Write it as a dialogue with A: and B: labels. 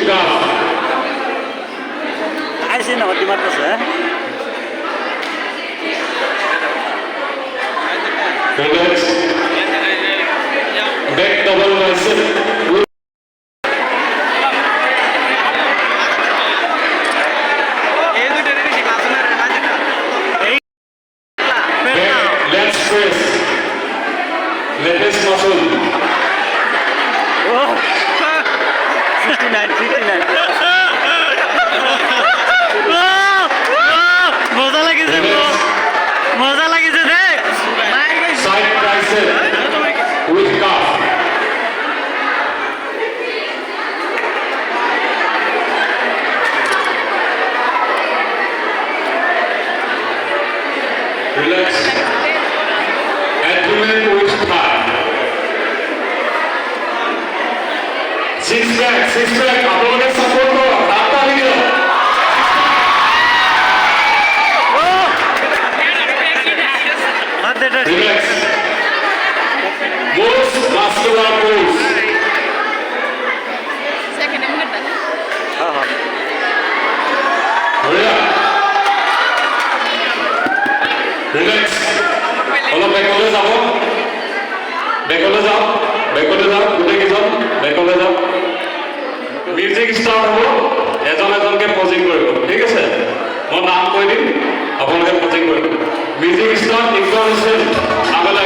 A: calf.
B: I see no tomatoes,
A: Relax. Back double bicep. Let's press. Latest muscle.
B: Oh, 59, 59. মজা লাগিছে মজা লাগিছে রে
A: Side tricep with calf. Relax. Abdomen with thigh. Six pack. আপনাদের support করো রাস্তা video Relax. Most muscular pose. Relax. অলপ বেকলৈ যাব বেকলৈ যাওক গোটেই কেইজন বেকলৈ যাওক মিউজিক ষ্টাৰ্ট হ'ব এজন এজনকে পজিং কৰিব ঠিক আছে মই নাম কৈ দিম আপোনালোকে পজিং কৰিব মিউজিক ষ্টাৰ্ট ইকুৱেল আগলৈ